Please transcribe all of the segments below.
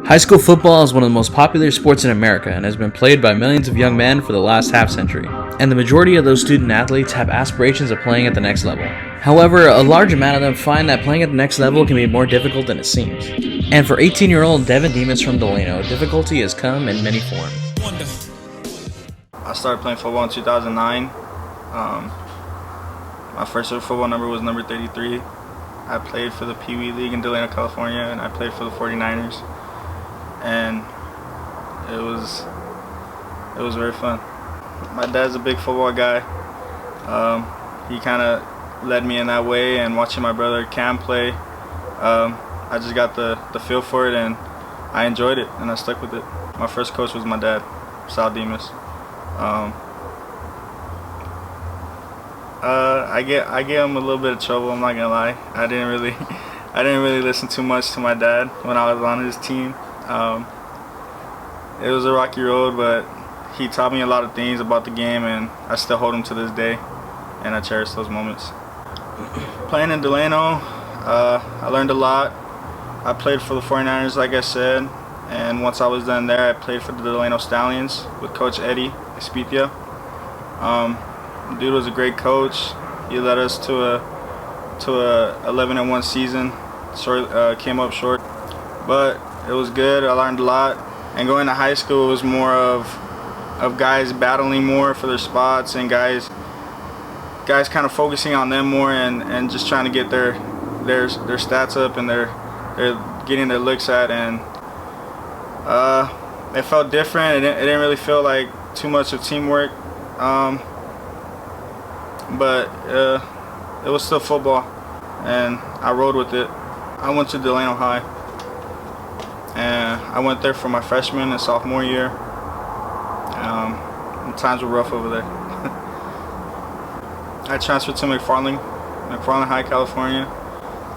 High school football is one of the most popular sports in America and has been played by millions of young men for the last half century. And the majority of those student athletes have aspirations of playing at the next level. However, a large amount of them find that playing at the next level can be more difficult than it seems. And for 18-year-old Devin Dimas from Delano, difficulty has come in many forms. I started playing football in 2009. My first ever football number was number 33. I played for the Pee Wee League in Delano, California, and I played for the 49ers. And it was very fun. My dad's a big football guy. He kind of led me in that way, and watching my brother Cam play, I just got the feel for it, and I enjoyed it, and I stuck with it. My first coach was my dad, Sal Dimas. I gave him a little bit of trouble. I'm not gonna lie. I didn't really listen too much to my dad when I was on his team. It was a rocky road, but he taught me a lot of things about the game, and I still hold him to this day, and I cherish those moments. Playing in Delano, I learned a lot. I played for the 49ers, like I said, and once I was done there, I played for the Delano Stallions with Coach Eddie Espithia. Dude was a great coach. He led us to a 11-1 season. Came up short, but it was good. I learned a lot. And going to high school was more of guys battling more for their spots, and guys kind of focusing on them more, and just trying to get their stats up, and they're getting their looks at, and it felt different. It didn't really feel like too much of teamwork, but it was still football, and I rode with it. I went to Delano High, and I went there for my freshman and sophomore year. Times were rough over there. I transferred to McFarland High, California,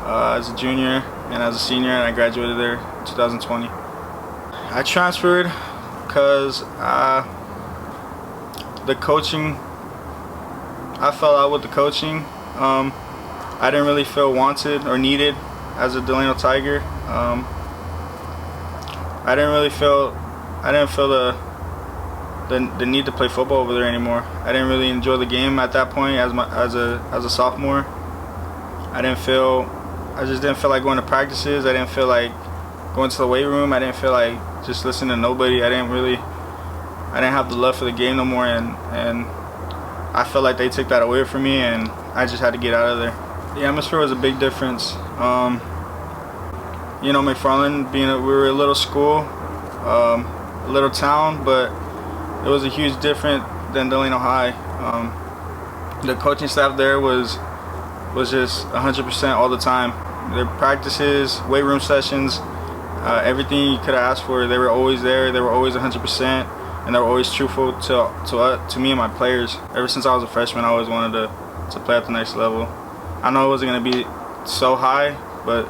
as a junior and as a senior, and I graduated there in 2020. I transferred because the coaching, I fell out with the coaching. I didn't really feel wanted or needed as a Delano Tiger. I didn't feel the need to play football over there anymore. I didn't really enjoy the game at that point as a sophomore. I just didn't feel like going to practices. I didn't feel like going to the weight room. I didn't feel like just listening to nobody. I didn't have the love for the game no more, and I felt like they took that away from me, and I just had to get out of there. The atmosphere was a big difference. McFarland, we were a little school, a little town, but it was a huge difference than Delano High. The coaching staff there was just 100% all the time. Their practices, weight room sessions, everything you could have asked for, they were always there. They were always 100%, and they were always truthful to me and my players. Ever since I was a freshman, I always wanted to play at the next level. I know it wasn't going to be so high, but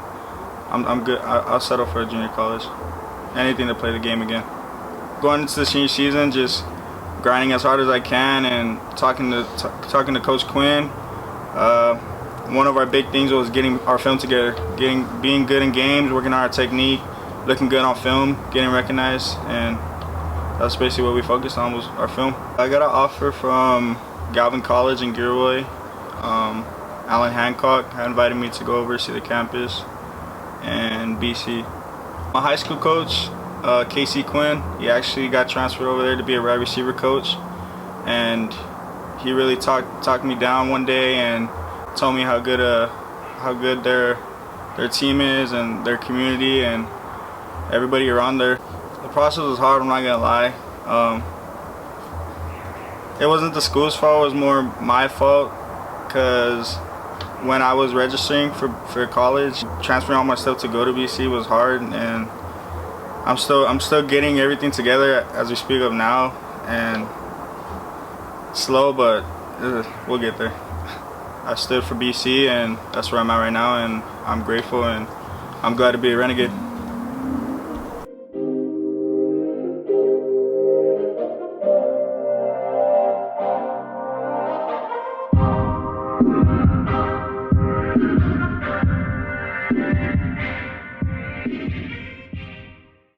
I'm good. I'll settle for a junior college. Anything to play the game again. Going into the senior season, just grinding as hard as I can, and talking to Coach Quinn. One of our big things was getting our film together, being good in games, working on our technique, looking good on film, getting recognized, and that's basically what we focused on, was our film. I got an offer from Galvin College in Gilroy. Alan Hancock had invited me to go over see the campus, and BC. My high school coach, Casey Quinn, he actually got transferred over there to be a wide receiver coach, and he really talked me down one day and told me how good their team is, and their community, and everybody around there. The process was hard, I'm not gonna lie. It wasn't the school's fault, it was more my fault, because when I was registering for college, transferring all my stuff to go to BC was hard, and I'm still getting everything together as we speak of now, and slow, but we'll get there. I stood for BC, and that's where I'm at right now, and I'm grateful, and I'm glad to be a Renegade.